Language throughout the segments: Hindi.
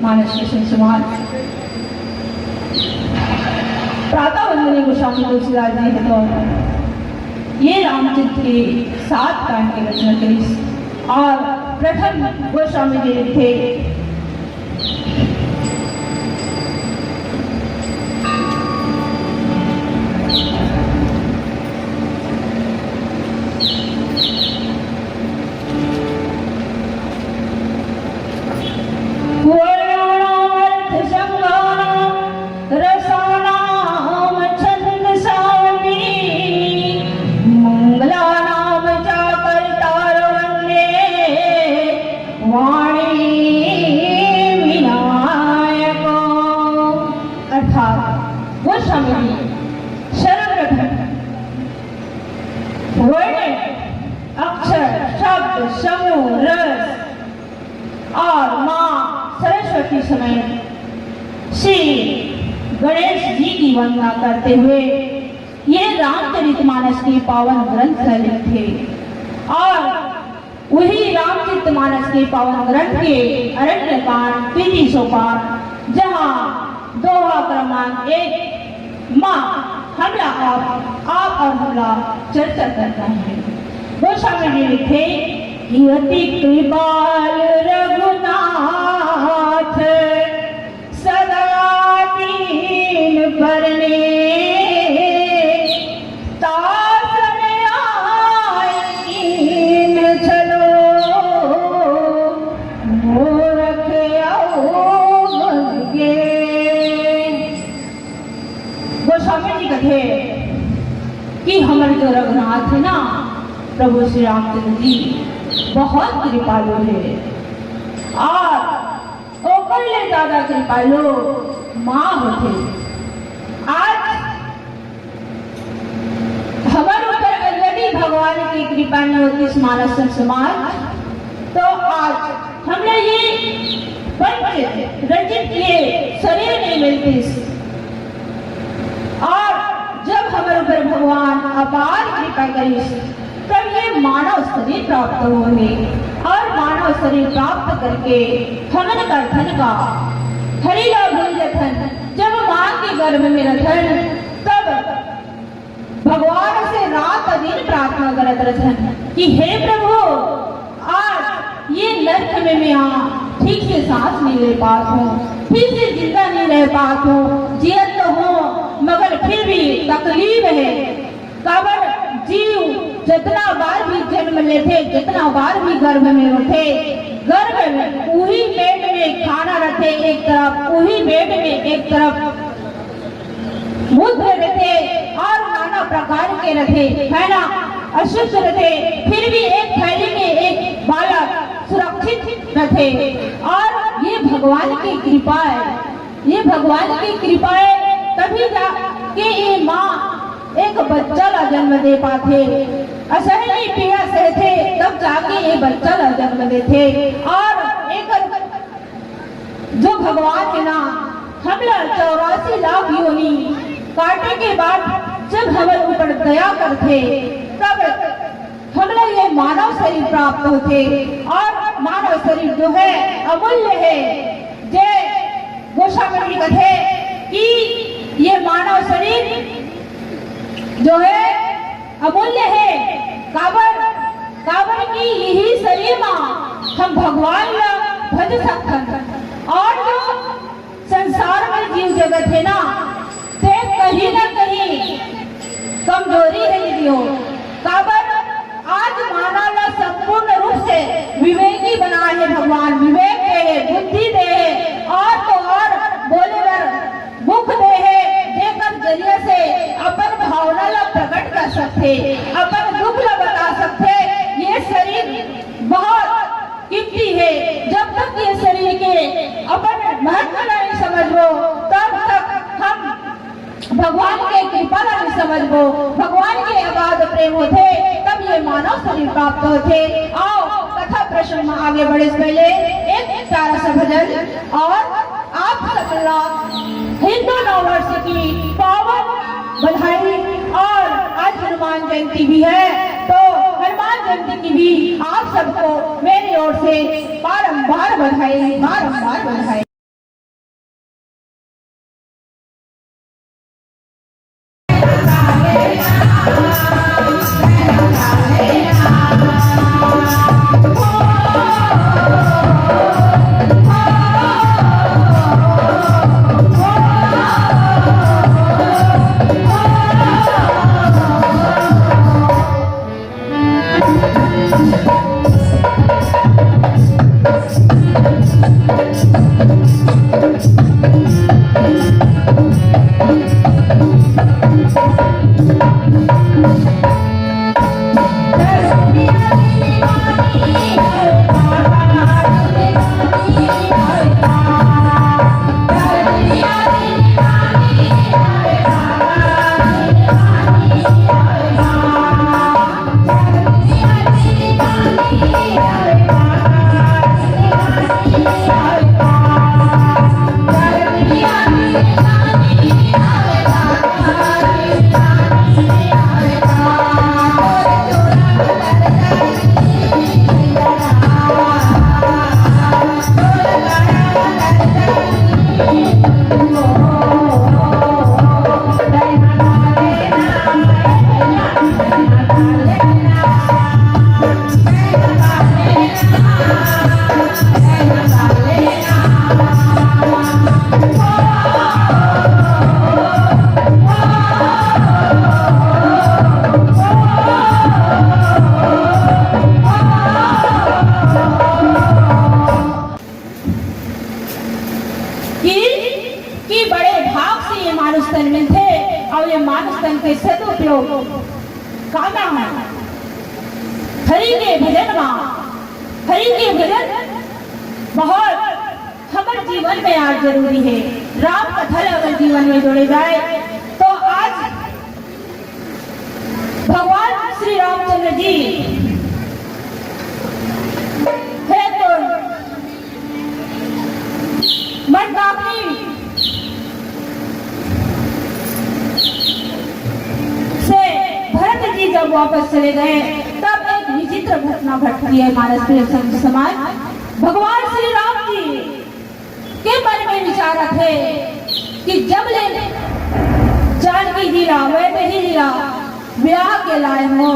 मानस कृष्ण समाज प्रातः वंदनीय गोस्वामी तुलसीदास जी है तो ये रामचरित्र के 7 कांड की रचना करी और प्रथम गोस्वामी जी थे वंदना करते हुए ये रामचरितमानस के पावन ग्रंथ लिखे और वही रामचरितमानस के पावन ग्रंथ के अरण्यकांड 33 सोपान जहाँ दोहा क्रमांक 1 माँ हमला आप और हमला चर्चा करता है। गोस्वामी जी लिखे अति कृपाल रघुनाथ सदा भरने तासन आईन चलो मूर्ख आओगे। गोस्वामी जी कहते कि हमारे जो रघुनाथ है ना प्रभु श्री रामचंद्र जी बहुत कृपालु है और ओकरले ज्यादा कृपालु माँ होते। आज हमारे ऊपर यदि भगवान की कृपा नहीं होती इस मानस समाज तो आज हमने ये पंच रचित किए शरीर नहीं मिलती और जब हमारे ऊपर भगवान अपार कृपा करी तब ये मानव शरीर प्राप्त होंगे और मानव शरीर प्राप्त करके हमन का धन का हरिला भूल जथन जब माँ के गर्भ में रथन तब भगवान से रात दिन प्रार्थना करत रथन कि हे प्रभु आज ये नर्क में मैं ठीक से सांस नहीं ले पाता हूँ, फिर से जिंदा नहीं रह पाता हूँ, जियत तो हूँ मगर फिर भी तकलीफ है। काबर जीव जितना बार भी जन्म लेते जितना बार भी गर्भ में उठे गर्भ में वही पेट में खाना रखे एक तरफ वही पेट में एक तरफ मूत्र रखे और नाना प्रकार के रखे है ना अशुद्ध रखे फिर भी एक थैली में एक बालक सुरक्षित रखे और ये भगवान की कृपा है। ये भगवान की कृपा है तभी जाके ये माँ एक बच्चा ला जन्म दे पाते असहनीय पीड़ा सहते तब जाके ये बच्चा ला जन्म देते और एक जो भगवान के नाम हमला 84 लाख योनि काटने के बाद जब हमारे ऊपर दया करते तब हमला ये मानव शरीर प्राप्त होते और मानव शरीर जो है अमूल्य है। जय गोस्वामी जी कहते कि ये मानव शरीर जो है अमूल्य है। काबर की यही शरीर में हम भगवान ला भज सकते और जो संसार में जीव जगत है ना ते कहीं ना कहीं कमजोरी है यदियो। काबर आज मानव ला संपूर्ण रूप से विवेकी बना है भगवान, विवेक दे है बुद्धि दे है और तो और बोले मुख दे है देकर जरिए से अपन भावना ला प्रकट कर सकते अपन दुख ला बता सकते। ये शरीर बहुत कीमती है। जब तक ये शरीर के अपन महत्व नहीं समझ लो तब तक हम भगवान के कृपा नहीं समझ लो भगवान के अगाध प्रेम होते तब ये मानव शरीर प्राप्त होते। आओ कथा प्रश्न में आगे बढ़े से पहले एक प्यारा सा भजन और आप सबला हिंदू नववर्ष की पावन बधाई और आज हनुमान जयंती भी है तो हनुमान हनुमान जयंती की भी आप सबको मेरी ओर से बारंबार बधाई, बारंबार बधाई। कि बड़े भाग से ये मानुष तन में थे और ये मानुष तन के सदुपयोग कामना है। हरि के भजन हरि के भजन बहुत हमारे जीवन में आज जरूरी है। राम कथा अगर जीवन में जोड़े जाए तो आज भगवान श्री रामचंद्र जी है तो मंदाकिनी से भरत जी जब वापस चले गए तब एक विचित्र घटना घटती है मानस प्रिय समाज। भगवान श्री राम जी के मन में विचार थे कि जब ले जानकी जी ला वैसे ही ला ब्याह के लाए हो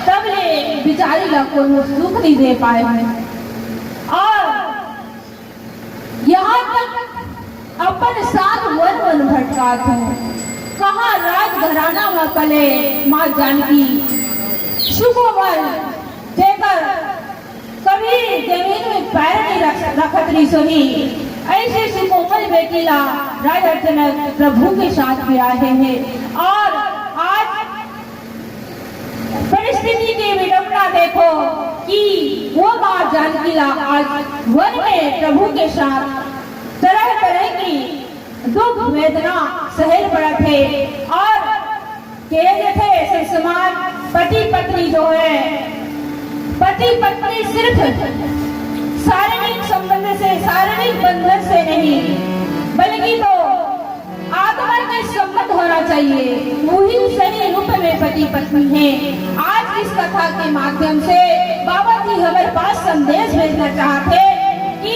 तब ले बिचारी ला को सुख नहीं दे पाए हैं और यहाँ तक अपन साथ वन वन भटका थे। कहाँ राजघराना में पले माँ जानकी सुकोमल देकर कभी जमीन में पैर नहीं रखत रही सोही। ऐसे सुकोमल बेटीला राजा जनक प्रभु के साथ विराजे हैं और आज परिस्थिति की विडंबना देखो कि वो माँ जानकी ला आज वन में प्रभु के साथ तरह तरह की दुख वेदना सहल पड़ा थे और कह थे ऐसे समान पति पत्नी जो है पति पत्नी सिर्फ शारीरिक संबंध से शारीरिक बंधन से नहीं बल्कि तो आत्मा के संबंध होना चाहिए। वही सही रूप में पति पत्नी है। आज इस कथा के माध्यम से बाबा जी हमारे पास संदेश भेजना चाहते कि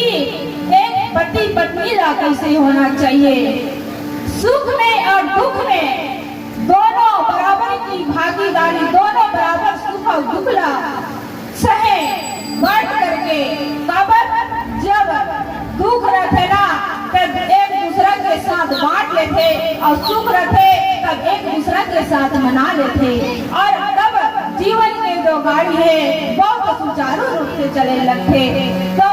एक पति पत्नी ला कैसे होना चाहिए। सुख में और दुख में दोनों बराबर की भागीदारी, दोनों बराबर सुख और दुख ला सहे बांट करके। जब दुख रहते ना तब एक दूसरा के साथ बांट लेते और सुख रहते तब एक दूसरा के साथ मना लेते और तब जीवन के जो गाड़ी है बहुत सुचारू रूप से चले लगते। तो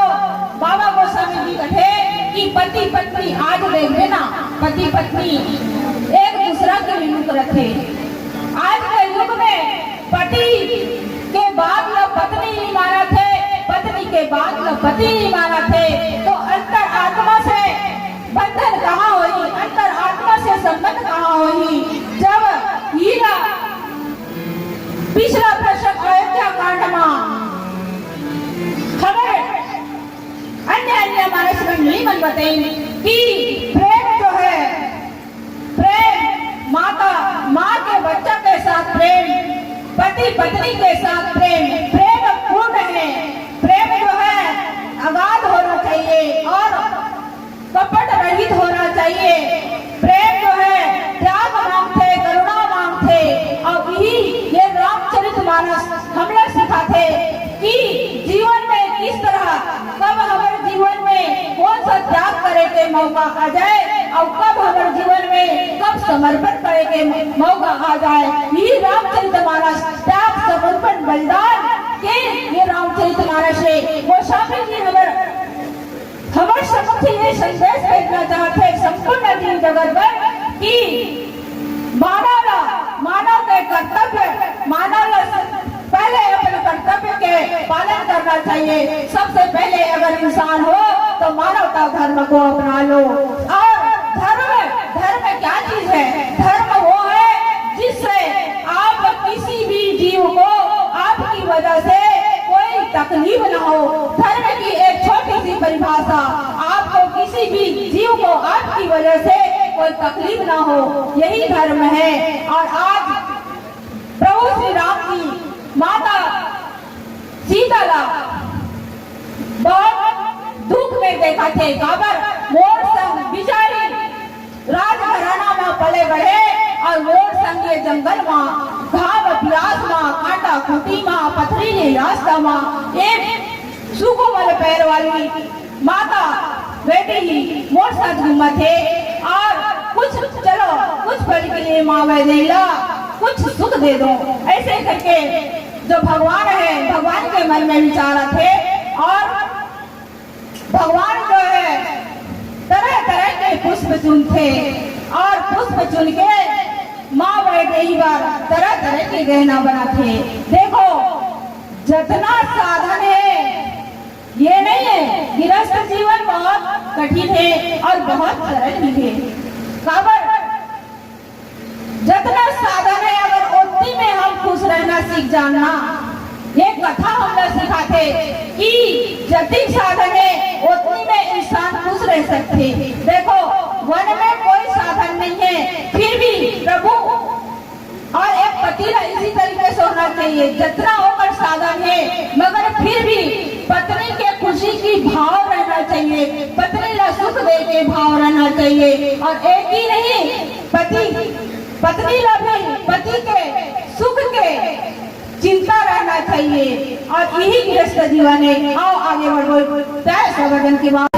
बाबा गोस्वामी जी कहे कि पति पत्नी आज देखे ना पति पत्नी एक दूसरा के विमुख रखे। आज के युग में पति के बाद लोग पत्नी नहीं माना थे, पत्नी के बाद लोग पति नहीं माना थे। तो अंतर आत्मा से बंधन कहाँ हुई, अंतर आत्मा से संबंध कहाँ हुई। जब हीरा पिछला प्रसंग अयोध्या कांड में खबर अन्य मानस में नहीं मन बताई कि प्रेम जो है प्रेम माँ के बच्चा के साथ प्रेम पति पत्नी के साथ प्रेम प्रेम पूर्ण है। प्रेम जो है अगाध होना चाहिए और कपट रहित होना चाहिए। प्रेम जो है त्याग मांगते, करुणा मांगते और यही ये रामचरितमानस हमने सिखाते कि जीवन में किस तरह कब हमारे जीवन में कौन सा त्याग करे के मौका आ जाए और कब हमारे जीवन में कब समर्पण करे के मौका आ जाए। यही रामचरितमानस त्याग समर्पण बलिदान के ये रामचरितमानस है। गोस्वामी जी हमारे समक्ष ये संदेश भेजना चाहते संपूर्ण जीव जगत में कि मानव के कर्तव्य पहले अपने कर्तव्य के पालन करना चाहिए। सबसे पहले अगर इंसान हो तो मानवता धर्म को अपना लो। और धर्म क्या चीज है? धर्म वो है जिससे आप किसी भी जीव को आपकी वजह से कोई तकलीफ न हो। धर्म की एक छोटी सी परिभाषा, आपको किसी भी जीव को आपकी वजह से कोई तकलीफ ना हो, यही धर्म है। और आज प्रभु श्री राम की माता सीता बहुत दुख में देखा थे। काबर मोर संग बिचारी राजघराना में पले बढ़े और मोर संग ये जंगल में घाव प्यास में कांटा खूटी में पथरीली रास्ता में एक सुकोमल पैर वाली माता बेटी मोर साथ घूमत है। और कुछ पल के लिए मावे देला, कुछ सुख दे दो, ऐसे करके जो भगवान है भगवान के मन में विचार थे। और भगवान जो है तरह तरह के पुष्प चुनते और पुष्प चुन के माँ बैठे ही बार तरह तरह के गहना बनाते। देखो जितना साधन है ये नहीं है, गृहस्थ जीवन बहुत कठिन है और बहुत सरल भी है। काबर जितना साधन है अगर उतनी में हम खुश रहना सीख जाना। ये कथा हमने सिखाते कि जतिक साधन है उतनी में इंसान खुश रह सकते। देखो वन में कोई साधन नहीं है फिर भी प्रभु और एक पति इसी तरीके से होना चाहिए। जितना होकर साधन है मगर फिर भी पत्नी के खुशी की भाव रहना चाहिए, पत्नी ला सुख दे के भाव रहना चाहिए। और एक ही नहीं पत्नी ला भी पति के सुख के चिंता रहना चाहिए। और यही गृहस्थ जीवन है। आओ आगे बढ़ो प्यार संवर्धन की बात।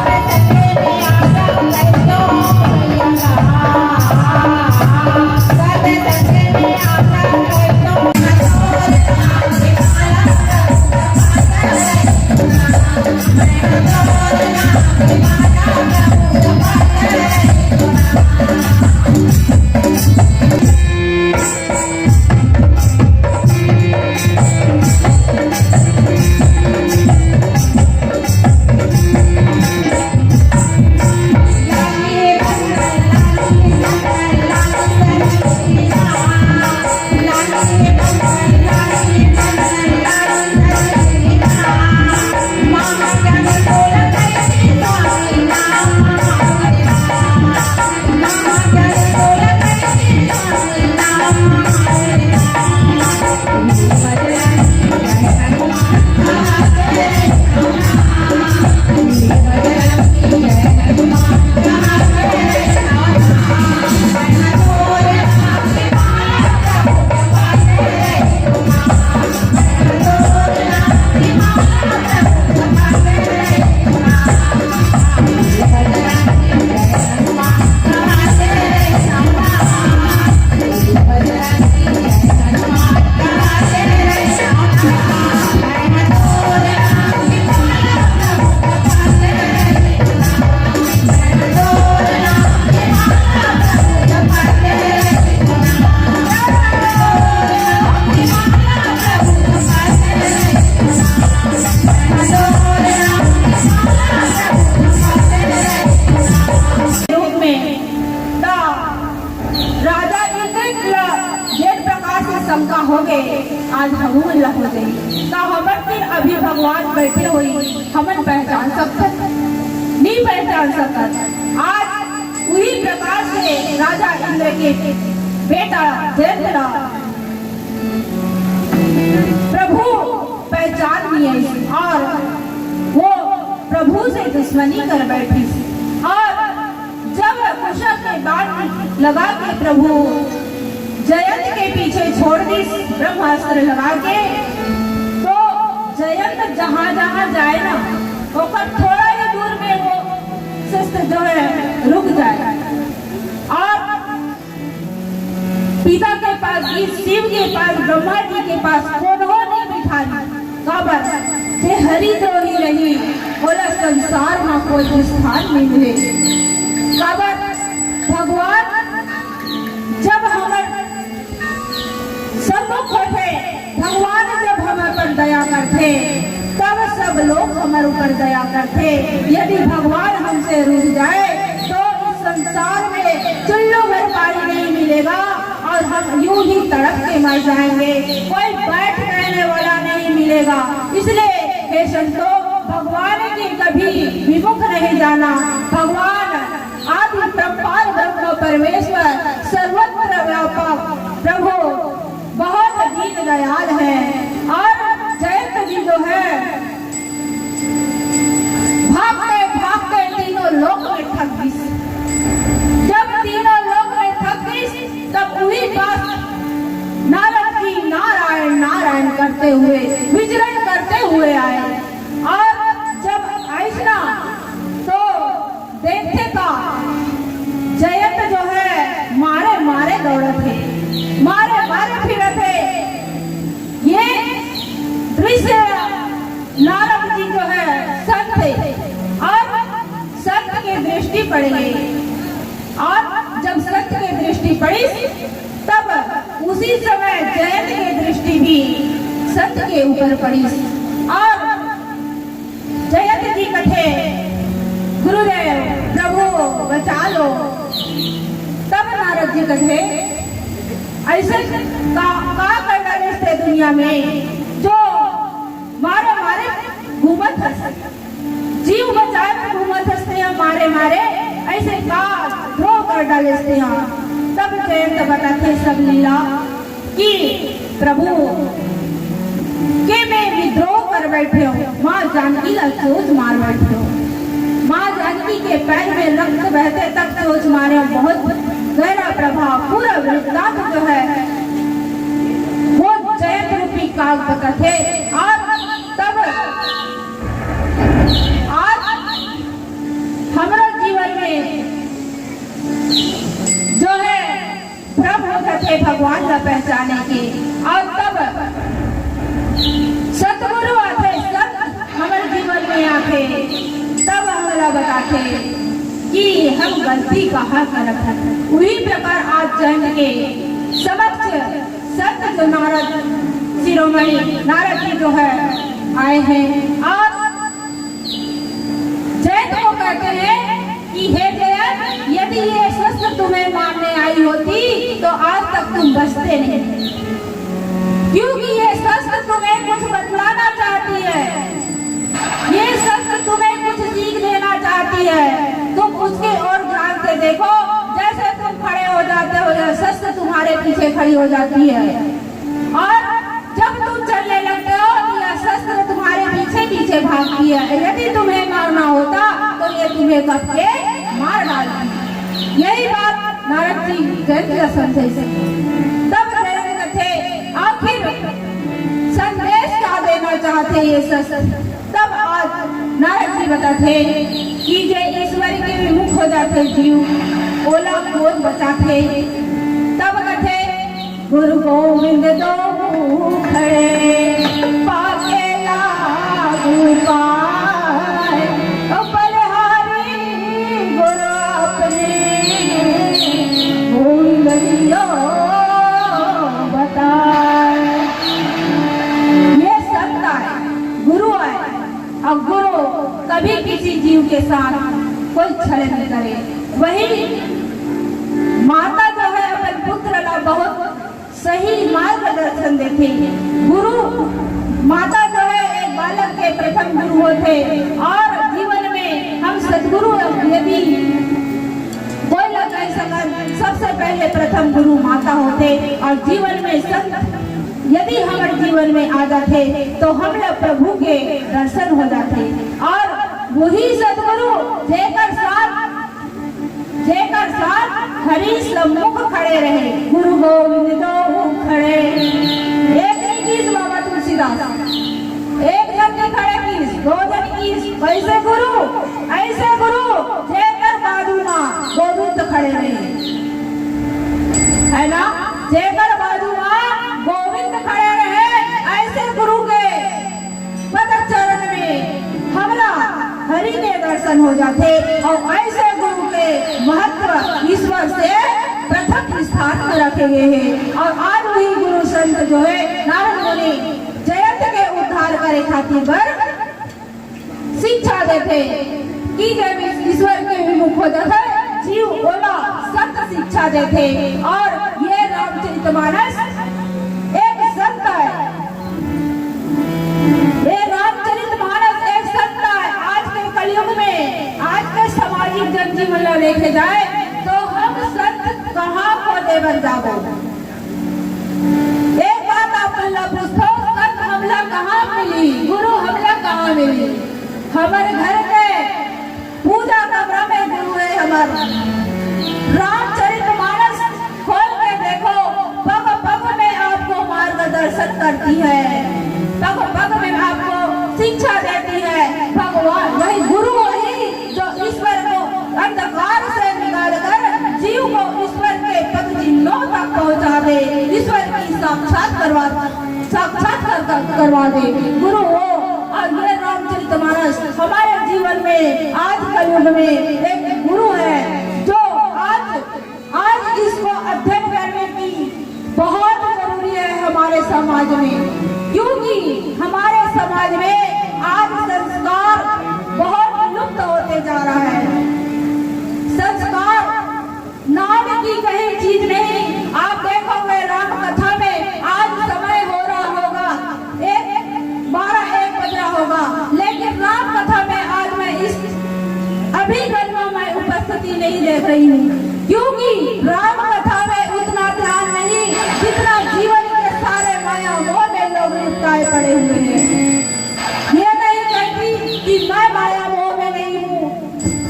Thank you. कहोगे आज हम मिला हो गई का हमर के अभी भगवान बैठे हुई हमन पहचान सकते नहीं पहचान सकत। आज उसी प्रकार से राजा इंद्र के बेटा जयेंद्र प्रभु पहचान लिए और वो प्रभु से दुश्मनी कर बैठी और जब कुशल के बाण लगा के प्रभु जयंत के पीछे छोड़ दी ब्रह्मास्त्र लगा के, तो जयंत जहां जहां जाए ना होकर थोड़ा ही दूर में वो शस्त्र जो है रुक जाए और पिता के पास शिव के पास ब्रह्मा जी के पास कोन्हो नहीं बिठाई काबर से हरि द्रोही नहीं बोला संसार में कोई स्थान नहीं मिले काबर भगवान जब हमारे सम्मुख होते भगवान जब हमारे पर दया करते तब सब लोग हमारे ऊपर दया करते। यदि भगवान हमसे रूठ जाए तो इस संसार में चुल्लू भर पानी नहीं मिलेगा और हम यूं ही तड़प के मर जाएंगे, कोई बैठ रहने वाला नहीं मिलेगा। इसलिए हे संतो भगवान की कभी विमुख नहीं जाना। भगवान आदि परंपार ब्रह्म परमेश्वर सर्वत्र व्यापक प्रभु बहुत दीन दयाल है। और जयंत जी जो है भागते भागते तीनों लोक में थक गई। जब तीनों लोक में थक गई तब वही बात नारद जी नारायण नारायण करते हुए विचरण करते हुए आए और जब ऐसा तो देखते का जयंत जो है मारे मारे दौड़े थे, मारे मारे फिरे थे। ये दृश्य नारद जी जो है संत थे और संत की दृष्टि पड़ गई और जब संत की दृष्टि पड़ी तब उसी समय जयंत की दृष्टि भी संत के ऊपर पड़ी और जयंत जी कथे गुरुदेव प्रभु बचा लो। तब नारद जी कहे ऐसे का करना रिश्ते दुनिया में जो मारे मारे घूमत हंसते जीव बचाए घूमत हंसते हैं मारे मारे ऐसे का द्रोह कर डाले हैं। तब जयंत बताते सब लीला कि प्रभु के मैं विद्रोह कर बैठे हो, माँ जानकी का सोच मार बैठे हो, माँ जानकी के पैर में रक्त बहते तक सोच मारे। बहुत गहरा प्रभाव पूरा वृत्तांत जो है वो जयंत रूपी काग बताते। और तब आज हमारा जीवन में जो है भ्रम हो जाते भगवान का पहचाने के और तब सतगुरु आते संत हमारे जीवन में आते तब हमारा बताते कि हम गलती कहाँ करत है। वही प्रकार आज जयंत के समक्ष संत जो नारद शिरोमणि नारद जी जो है आए हैं और जयंत को कहते हैं कि हे जयंत यदि ये शस्त्र तुम्हें मारने आई होती तो आज तक तुम बचते नहीं, क्योंकि ये शस्त्र तुम्हें कुछ बतलाना चाहती है, ये शस्त्र तुम्हें कुछ सीख देना चाहती है। तुम उसके और ध्यान से देखो, जैसे तुम खड़े हो जाते हो शस्त्र तुम्हारे पीछे खड़ी हो जाती है और जब तुम चलने लगते हो तो यह शस्त्र तुम्हारे पीछे पीछे भागती है। यदि तुम्हें मारना होता तो ये तुम्हें कब के मार डालती। यही बात नारद जी जयंत का संदेश। तब जयंत थे आखिर संदेश क्या देना चाहते ये शस्त्र। तब आज नारद जी बताते कि जय ईश्वर के विमुख हो जाते जीव ओला खोज बचाते। तब कथे गुरु गोविंद दो खड़े पाके लागू पाए तो बलिहारी गुरु अपने गोविंद दियो बताए। ये संत आए गुरु आए और गुरु कभी किसी जीव के साथ कोई छल नहीं करे। वही माता जो है अपने पुत्र ला बहुत सही मार्गदर्शन देते। गुरु माता जो है एक बालक के प्रथम गुरु होते और जीवन में हम सदगुरु यदि कोई लग नहीं सका, सबसे पहले प्रथम गुरु माता होते और जीवन में संत यदि हमारे जीवन में आ जाते तो हम लोग प्रभु के दर्शन हो जाते। और वही सदगुरु जेकर साथ हरि सम्मुख खड़े रहे, गुरु गोविंद दो खड़े। एक नहीं किस बाबा तुलसीदास, एक जन के खड़े किस, दो जन किस, कैसे गुरु, ऐसे गुरु जेकर बाजू माँ गोविंद खड़े रहे, है ना, जेकर बाजू माँ गोविंद खड़े रहे, ऐसे गुरु के पद चरण में हमरा हरि के दर्शन हो जाते और ऐसे गुरु के महत्व ईश्वर से प्रथम स्थान में रखे गए हैं। और आज वही गुरु संत जो है नारद मुनि जगत के उद्धार करे खातिर पर शिक्षा देते कि जब ईश्वर के विमुख हो जाते जीव बोला संत शिक्षा देते। और ये रामचरितमानस एक संत है, ये रामचरितमानस एक संत है। आज के कलयुग में, आज के सामाजिक जनजीवन में देखे जाए तो हम संत कहाँ को देवर जाबो। एक बात आप पूछो, संत हमला कहाँ मिली, गुरु हमला कहाँ मिली। हमारे घर के पूजा कमरा में गुरु है हमारा। रामचरितमानस खोल के देखो, पग पग में आपको मार्गदर्शन करती है, पग पग में आपको शिक्षा देती है। भगवान वही गुरु वही जो ईश्वर को अंधकार से निकालकर जीव को ईश्वर के पद चिन्हों तक पहुँचा दे, ईश्वर की साक्षात करवा दे गुरु वो। और ये रामचरितमानस हमारे जीवन में आज कलयुग में एक गुरु है जो आज इसको अध्ययन करने की बहुत जरूरी है हमारे समाज में, क्योंकि हमारे समाज में आज संस्कार बहुत लुप्त होते जा रहा है। संस्कार नाम की कहीं चीज नहीं। आप देखोगे राम कथा में आज समय हो रहा होगा 12-1 बज रहा होगा, लेकिन राम कथा में आज मैं इस अभी गलवा में उपस्थिति नहीं देख रही हूँ, क्योंकि राम कथा में उतना ध्यान नहीं जितना जीवन के सारे माया मोह में लोग लिपटाए पड़े हुए हैं। ये नहीं कहती कि मैं माया मोह में नहीं हूँ,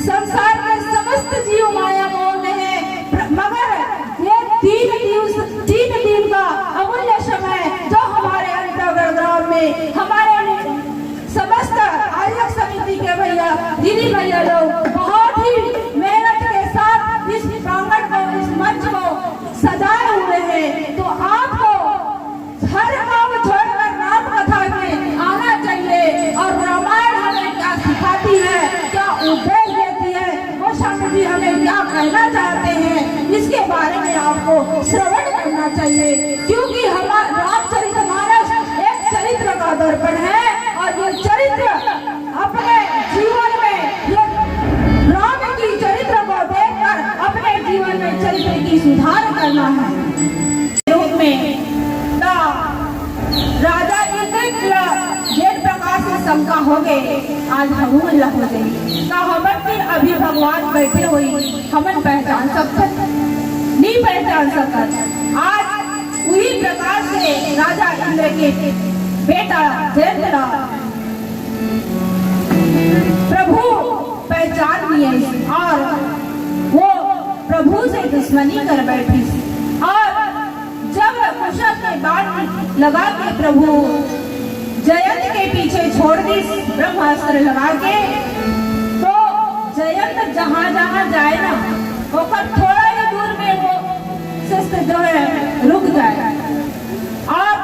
संसार के समस्त जीव माया मोह में है, मगर ये 3 दिन का अमूल्य समय जो हमारे अंतर्गत ग्राम में हमारे समस्त आयोजक समिति के भैया दीदी भैया लोग बहुत ही मेहनत के साथ इस प्रांगण को, इस मंच को सजाए हुए हैं। तो आपको हर काम छोड़कर राम कथा में आना चाहिए। और रामायण हमें क्या सिखाती है, क्या उपदेश देती है, वो स्वामी जी हमें क्या कहना चाहते हैं, इसके बारे में आपको श्रवण करना चाहिए। क्योंकि हमारा रामचरितमानस एक चरित्र का दर्पण है और ये चरित्र अपने जीवन में राम की चरित्र को देखकर अपने जीवन में चरित्र की सुधार करना है। रूप में राजा जेठ प्रकार से शंका हो गए, आज हम हो गई का हमन फिर अभी भगवान बैठे हुई हमन पहचान सकते नहीं पहचान सकत। आज उसी प्रकार से राजा इंद्र के बेटा जयद्रथ प्रभु पहचान लिए और वो प्रभु से दुश्मनी कर बैठी। और जब कुशल के बाण लगा के प्रभु जयंत के पीछे छोड़ दी ब्रह्मास्त्र लगा के, तो जयंत जहाँ जहाँ जाए ना होकर थोड़ा ही दूर में वो शस्त्र जो है रुक जाए। और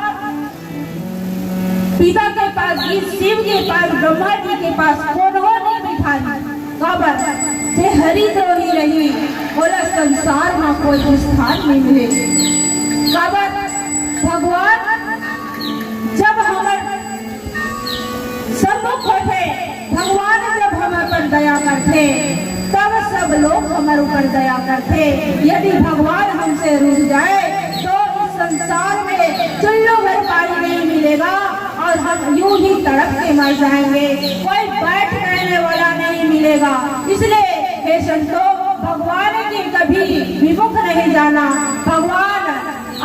पिता के पास, शिव के पास, ब्रह्मा जी के पास उन्होंने बिठाई खबर से हरिद्रोही रही, बोला संसार में कोई स्थान नहीं मिले। खबर भगवान जब हमारे सम्मुख होते, भगवान जब हमारे पर दया करते तब सब लोग हमारे ऊपर दया करते। यदि भगवान हमसे रूठ जाए तो इस संसार में चुल्लू भर पानी नहीं मिलेगा और हम यूं ही तड़प के मर जाएंगे, कोई बैठ रहने वाला नहीं मिलेगा। इसलिए हे संतों, भगवान की कभी विमुख नहीं जाना। भगवान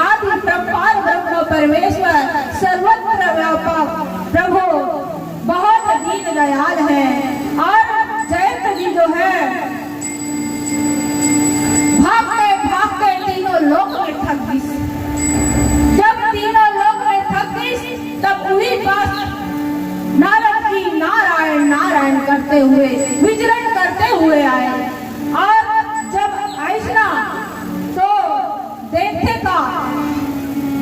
आदि परंपार ब्रह्म परमेश्वर सर्वत्र व्यापक प्रभु बहुत दीन दयाल है। और जयंत जी जो है भागते भागते तीनों लोक में थक गई। जब तीनों लोक में थक गई तब पूरी बात नारद जी नारायण नारायण करते हुए विचरण करते हुए आए। और जब ऐसा तो देखते का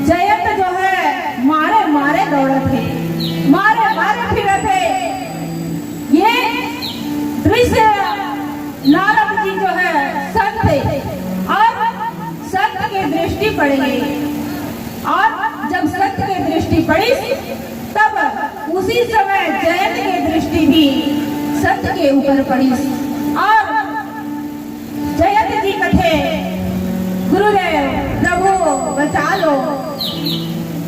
जयंत जो है मारे मारे दौड़े थे, मारे मारे फिरे थे। ये दृश्य नारद जी जो है संत थे और संत की दृष्टि पड़ गई। और जब संत की दृष्टि पड़ी तब उसी समय जयंत की दृष्टि भी संत के ऊपर पड़ी। और जयंत जी कथे, गुरुदेव प्रभु बचा लो।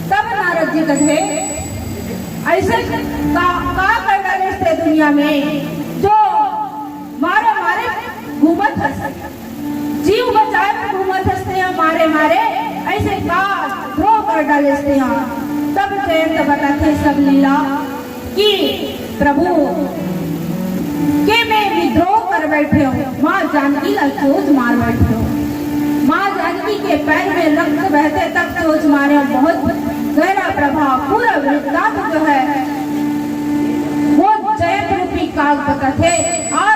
तब नारद जी कथे, ऐसे का करना रिश्ते दुनिया में जो मारे मारे घूमत हंसते, जीव बचाए घूमत हंसते हैं, मारे मारे ऐसे का द्रोह कर डालते हैं। तब जयंत बताते सब लीला कि प्रभु के मैं विद्रोह कर बैठे हो, माँ जानकी का चोच मार बैठे हो। माँ जानकी के पैर में रक्त बहते तक चोच मारे। बहुत गहरा प्रभाव पूरा वृत्तांत जो है वो जयंत रूपी काग बताते। और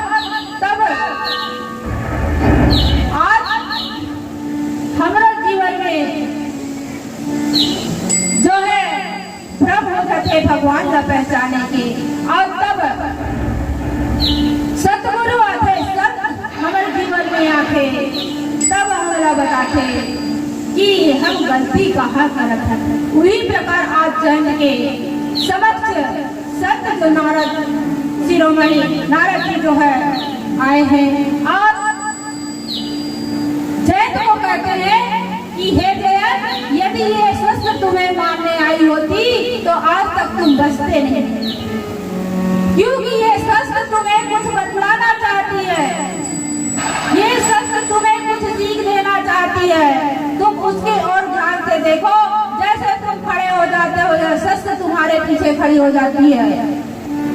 तब आज हमारा जीवन में जो है भ्रम हो जाते भगवान का पहचाने के। और तब सतगुरु आते, संत हमारे जीवन में आते, तब हमारा बताते कि हम गलती कहाँ करत है। उसी प्रकार आज जैन के समक्ष संत जो नारद शिरोमणि नारद जी जो है आए हैं। और जैन को कहते हैं कि हे जयन, यदि ये शस्त्र तुम्हें मारने आई होती तो आज तक तुम बचते नहीं, क्योंकि ये शस्त्र तुम्हें कुछ बतलाना चाहती है, ये शस्त्र तुम्हें कुछ सीख देना चाहती है। तुम उसके और ध्यान से देखो, जैसे तुम खड़े हो जाते हो यह शस्त्र तुम्हारे पीछे खड़ी हो जाती है।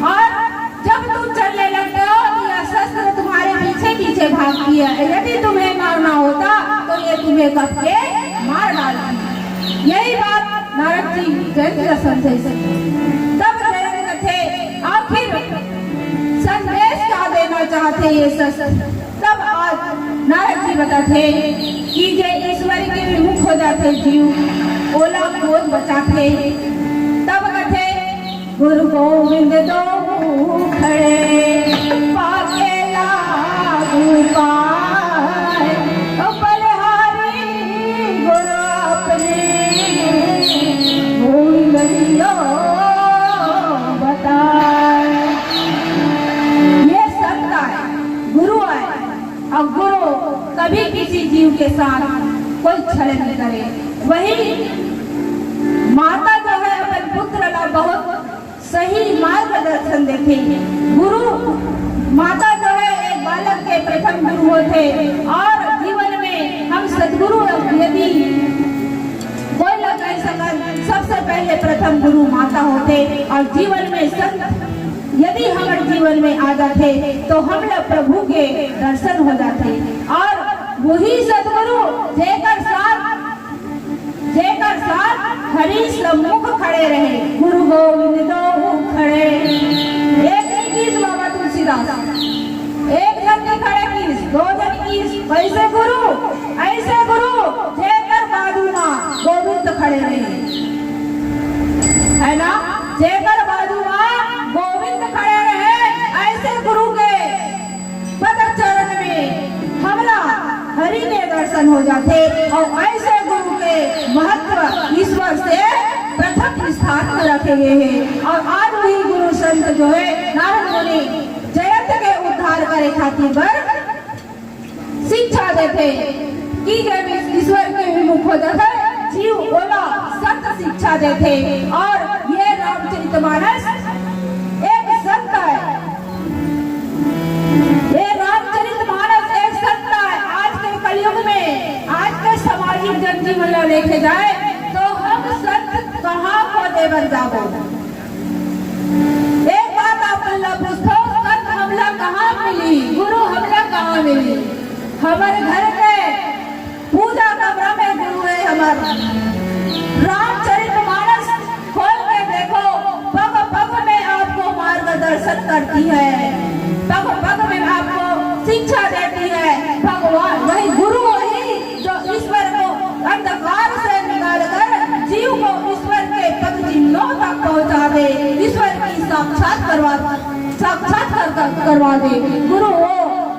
और जब तुम चलने लगते हो तो यह शस्त्र तुम्हारे पीछे पीछे भागती है। यदि तुम्हें मारना होता तो ये तुम्हें कब के मार डालती। यही बात नारद जी जयंत का संदेश। तब जयंत थे आखिर संदेश क्या देना चाहते ये शस्त्र। तब आज नारद जी बताते कि जे ईश्वर के विमुख हो जाते जीव ओला गोद बचाते। तब कहते गुरु गोविंद दो खड़े पाके लागू पाए, बलिहारी गुरु अपने गोविंद दियो बताए। ये संत आए, गुरु आए, और गुरु कभी किसी जीव के साथ कोई छल नहीं करे। वही माता जो है अपन पुत्र का बहुत सही मार्गदर्शन देते। गुरु माता जो है एक बालक के प्रथम गुरु होते। और जीवन में हम सदगुरु यदि कोई लगा सबसे पहले प्रथम गुरु माता होते। और जीवन में संत यदि हमारे जीवन में आ जाते तो हम लोग प्रभु के दर्शन हो जाते। और वही सदगुरु जेकर साथ हरि सम्मुख खड़े रहे। गुरु गोविंद दो खड़े, एक नहीं किस बाबा तुलसीदास, एक जन नहीं खड़े किस, दो जन किस। वैसे गुरु ऐसे गुरु जेकर बाजू माँ गोविंद खड़े रहे, है ना। जेकर बाजू माँ गोविंद खड़े रहे, ऐसे गुरु के पद चरण में हमरा हरि के दर्शन हो जाते। और ऐसे गुरु के महत्व ईश्वर से प्रथम स्थान में रखे गए हैं। और आज वही गुरु संत जो है नारद मुनि जयंत के उद्धार करे खातिर पर शिक्षा देते कि जब ईश्वर के विमुख हो जाते जीव बोला सत्य शिक्षा देते। और ये रामचरितमानस एक सत्य है, ये रामचरितमानस एक सत्य है। आज के कलयुग में, आज के सामाजिक जनजीवन में देखे जाए तो हम सत्य कहाँ खोदे बन जाओ। एक बात आप पूछो, सत्य हमला कहाँ मिली, गुरु हमला कहाँ मिली? हमारे घर के पूजा कमरा में गुरु है हमारा। रामचरितमानस खोल के देखो, पग पग में आपको मार्गदर्शन करती है, पग पग में आपको शिक्षा देती है। भगवान वही गुरु वही जो ईश्वर को अंधकार से निकालकर जीव को ईश्वर के पद चिन्हों तक पहुँचा दे, ईश्वर की साक्षात्कार करवा दे, गुरु वो।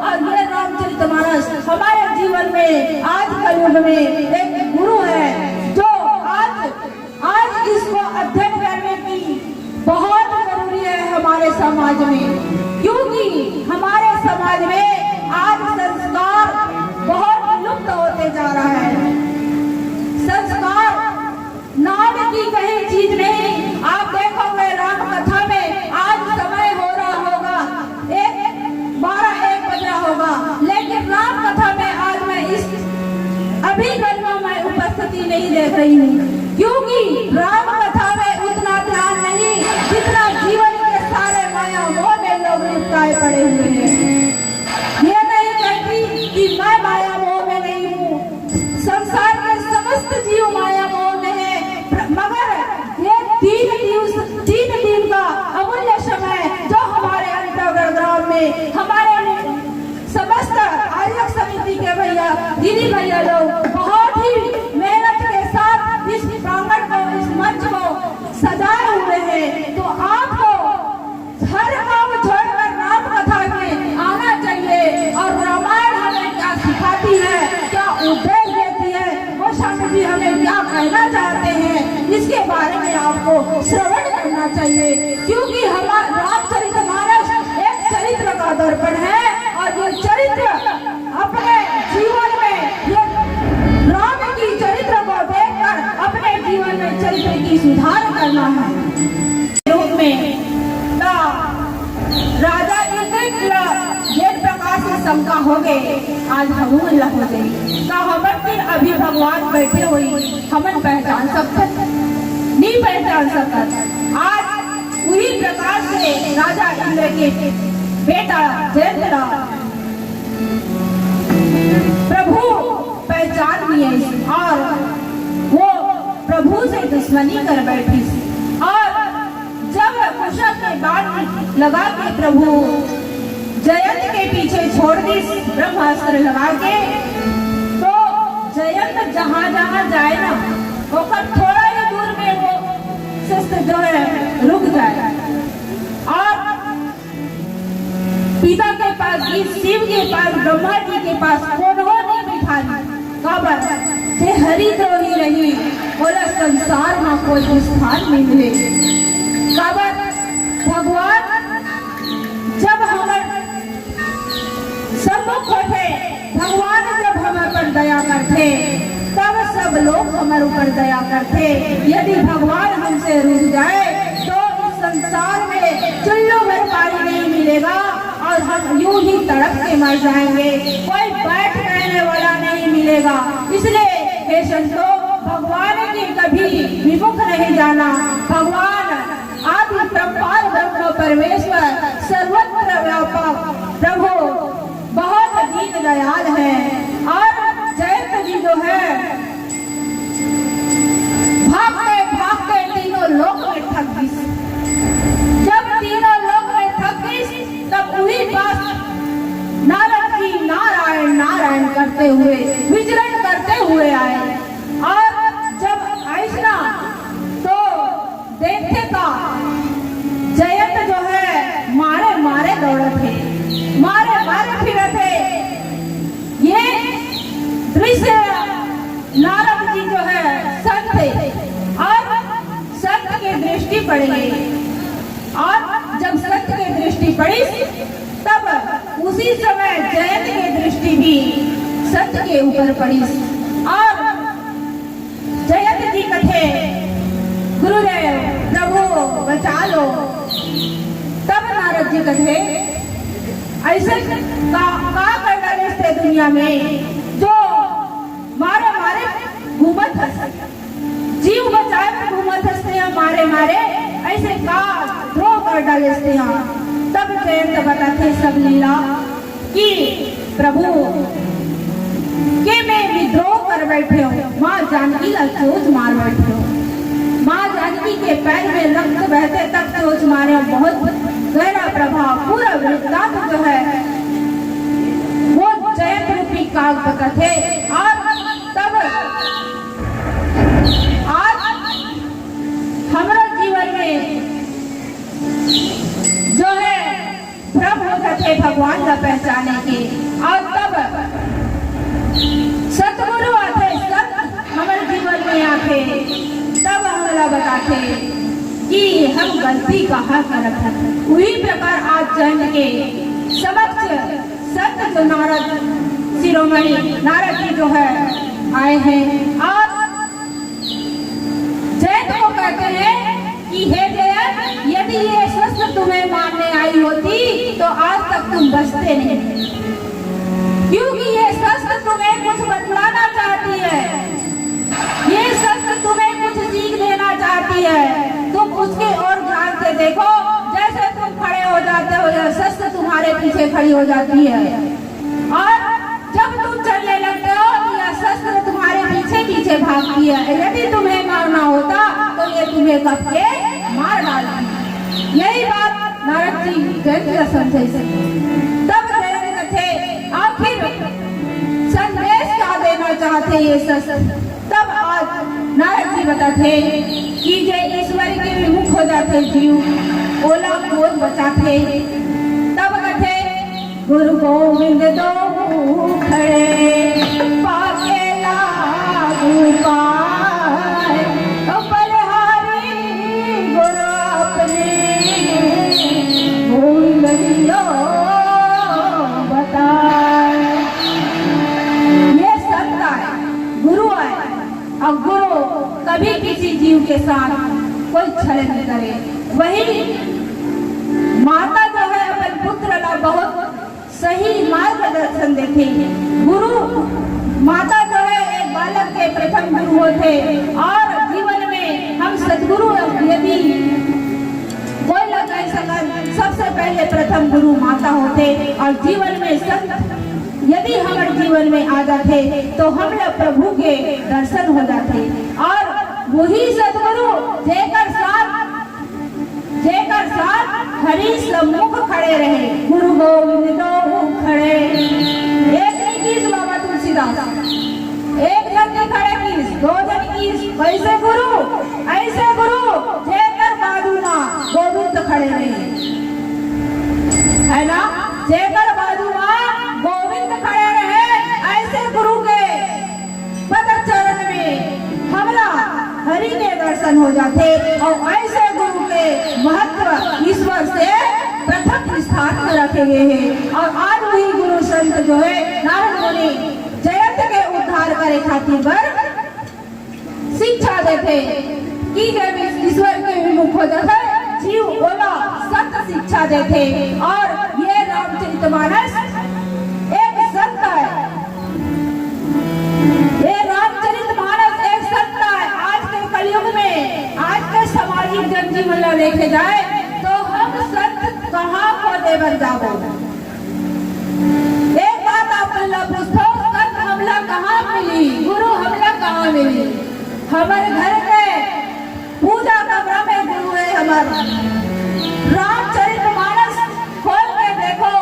और ये रामचरितमानस हमारे जीवन में आज कलयुग में एक गुरु है, जो आज इसको अध्ययन करने की बहुत जरूरी है हमारे समाज में। क्योंकि हमारे समाज में आज संस्कार बहुत लुप्त होते जा रहा है। संस्कार नाम की कहीं चीज नहीं। आप देखोगे राम कथा में आज समय हो रहा होगा 12-1 बज रहा होगा, लेकिन राम कथा में आज मैं इस अभी गणना में उपस्थिति नहीं देख रही हूँ। क्योंकि राम कथा में उतना ध्यान नहीं जितना जीवन के सारे माया मोह में लोग लिपटाए पड़े हुए हैं। ये नहीं कहती कि मैं माया मोह में नहीं हूँ, संसार के समस्त जीव माया मोह में है। मगर ये 3 दिन का अमूल्य समय जो हमारे अंतर्ग्राम में हमारे समस्त आर्यक समिति के भैया दीदी भैया लोग बहुत ही मेहनत के साथ इस प्रांगण को, इस मंच को सजाए हुए हैं। तो आपको हर काम छोड़कर राम कथा में आना चाहिए। और रामायण हमें क्या सिखाती है, क्या उपदेश देती है, वो स्वामी जी हमें क्या कहना चाहते हैं, इसके बारे में आपको श्रवण करना चाहिए। क्योंकि हमारा रामचरितमानस एक चरित्र का दर्पण है। और ये चरित्र अपने जीवन में, ये राम की चरित्र को देखकर अपने जीवन में चरित्र की सुधार करना है। रूप में राजा जेठ प्रकाश से शंका हो गए, आज हम हो गई का हमर अभी भगवान बैठे हुई हमन पहचान सकते नहीं, पहचान सकते। आज उसी प्रकार से राजा इंद्र के बेटा जयंतरा प्रभु पहचान लिए और वो प्रभु से दुश्मनी कर बैठी। और जब कुशल के बाण लगा के प्रभु जयंत के पीछे छोड़ दी ब्रह्मास्त्र लगा के, तो जयंत जहाँ जहाँ जाए ना होकर थोड़ा ही दूर में वो शस्त्र जो है रुक जाए। और पिता के पास, शिव के पास, ब्रह्मा जी के पास उन्होंने बिठा काबर से हरिद्रोही रही, बोला संसार में कोई स्थान नहीं मिले। काबर भगवान जब हमारे सम्मुख होते, भगवान जब हमारे पर दया करते, तब सब लोग हमारे ऊपर दया करते। यदि भगवान हमसे रुक जाए तो इस संसार में चुल्लू भर पानी नहीं मिलेगा और हम यूं ही तड़प के मर जाएंगे, कोई बैठ रहने वाला नहीं मिलेगा। इसलिए हे संतो, भगवान की कभी विमुख नहीं जाना। भगवान आदि परंपार ब्रह्म परमेश्वर सर्वत्र व्यापक प्रभु बहुत दीन दयाल है। और जयंत जी जो है भागते भागते तीनों लोक में थक गई। जब तीनों लोक में थक गई तब उन्हीं पास नारद जी नारायण नारायण करते हुए विचरण करते हुए आए। और जब ऐसा तो देखते का जयंत जो है मारे मारे दौड़े थे, मारे मारे फिरे थे। ये दृश्य नारद जी जो है संत थे और संत की दृष्टि पड़ गई। और जब संत की दृष्टि पड़ी तब उसी समय जयंत की दृष्टि भी संत के ऊपर पड़ी। और जयंत कथे गुरुदेव प्रभु बचा लो। तब नारद जी कथे ऐसे का कर डाले थे दुनिया में जो मारे मारे घूमत हंस, जीव बचाए में घूमत हंसते हैं, मारे मारे ऐसे का द्रोह कर डाले थे। तब जयंत बताते सब लीला कि प्रभु के मैं विद्रोह कर बैठे हो, माँ जानकी का सोच मार बैठे हो। माँ जानकी के पैर में रक्त बहते तक सोच मारे। बहुत गहरा प्रभाव पूरा वृत्तांत जो है वो जयंत रूपी काग बताते। और तब आज हमारे जीवन में जो है भ्रम होते थे भगवान का पहचाने के, और तब सतगुरु आते, संत हमारे जीवन में आते, तब हमें बताते कि हम गलती कहाँ करत है। वही प्रकार आज जैन के समक्ष संत जो नारद शिरोमणि नारद जी जो है आए हैं, और जैन को कहते हैं कि हे जैन, यदि ये शस्त्र तुम्हें मारने आई होती तो आज तक तुम बचते नहीं, क्योंकि ये शस्त्र तुम्हें कुछ बतलाना चाहती है, ये शस्त्र तुम्हें कुछ सीख देना चाहती है। तुम उसके और ध्यान से देखो, जैसे तुम खड़े हो जाते हो यह शस्त्र तुम्हारे पीछे खड़ी हो जाती है, और जब तुम चलने लगते हो यह शस्त्र तुम्हारे पीछे पीछे भागती है। यदि तुम्हें मारना होता तो ये तुम्हें कब के मार डालती। यही बात नारद जी जैन समझे। तब जैन थे आखिर संदेश क्या देना चाहते ये शस्त्र। तब आज नारद जी बताते कि जय ईश्वर के विमुख हो जाते जीव ओला क्रोध बचाते। तब कहते गुरु गोविंद दो खड़े पाके लागू पाए, बलिहारी गुरु अपने गोविंद बताए। ये संत आए, गुरु आए, और गुरु कभी किसी जीव के साथ कोई छल नहीं करे। वही माता जो है अपन पुत्र ला बहुत सही मार्गदर्शन देते। गुरु माता जो है एक बालक के प्रथम गुरु होते, और जीवन में हम सदगुरु यदि कोई लगा सबसे पहले प्रथम गुरु माता होते, और जीवन में संत यदि हमारे जीवन में आ जाते तो हम लोग प्रभु के दर्शन हो जाते। और वही सदगुरु जेकर साथ हरि सम्मुख खड़े रहे। गुरु गोविंद दो खड़े, एक नहीं किस बाबा तुलसीदास, एक जन नहीं खड़े किस, दो जन किस। कैसे गुरु? ऐसे गुरु जेकर बाजू ना गोविंद खड़े रहे, है ना, जेकर बाजू में गोविंद खड़े रहे। ऐसे गुरु के पद चरण में हमला हरि के दर्शन हो जाते, और ऐसे गुरु के महत्व ईश्वर से प्रथम स्थान में रखे गए हैं। और आज वही गुरु संत जो है नारद मुनि जयंत के उद्धार करे खातिर शिक्षा देते कि जब ईश्वर के विमुख हो जाते जीव बोला सत्य शिक्षा देते। और ये रामचरितमानस एक संत है, ये रामचरितमानस एक संत है। आज के कलयुग में, आज के सामाजिक जनजीवन में देखे जाए तो हम संत कहाँ को देवर जाओ। एक बात आप पूछो, संत हमला कहाँ मिली, गुरु हमला कहाँ मिली? हमारे घर के पूजा कमरा में गुरु है हमारा। रामचरितमानस खोल के देखो,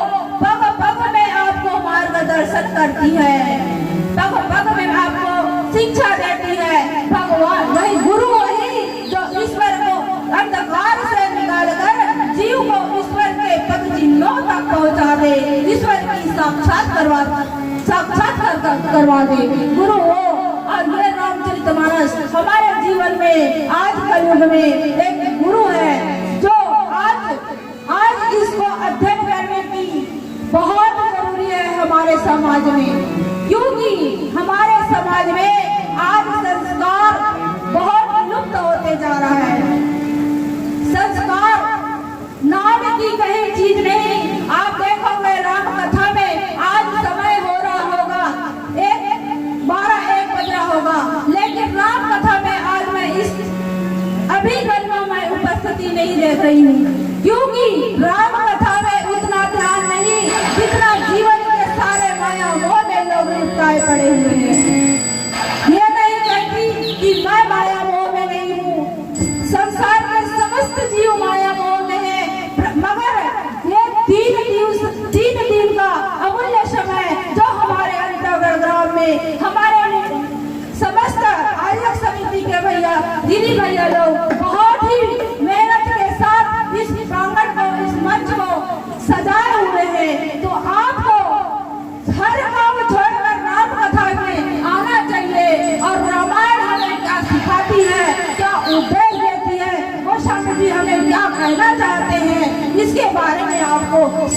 पग पग में आपको मार्गदर्शन करती है, पग पग में आपको शिक्षा देती है। भगवान वही गुरु, वही जो ईश्वर को अंधकार से निकालकर जीव को ईश्वर के पद चिन्हों तक पहुंचा दे, ईश्वर की साक्षात्कार करवा दे, गुरु हो। और ये रामचरितमानस हमारे जीवन में आज कलयुग में एक गुरु है, जो आज इसको अध्ययन करने की बहुत जरूरी है हमारे समाज में, क्योंकि हमारे समाज में आज संस्कार बहुत नहीं देख रही हूँ, क्योंकि राम कथा में उतना ध्यान नहीं जितना जीवन के सारे माया मोह में लोग लिपटाए पड़े हुए हैं। ये नहीं कहती कि मैं माया मोह में नहीं हूँ, संसार के समस्त जीव माया मोह में है, मगर ये 3 दिन का अमूल्य समय जो हमारे अंतर्गत ग्राम में हमारे समस्त आयोजक समिति के भैया दीदी भैया लोग बहुत ही मेहनत के साथ इस प्रांगण को, इस मंच को सजाए हुए हैं। तो आपको हर काम छोड़कर राम कथा में आना चाहिए। और रामायण हमें क्या सिखाती है, क्या उपदेश देती है, वो स्वामी जी हमें क्या कहना चाहते हैं, इसके बारे में आपको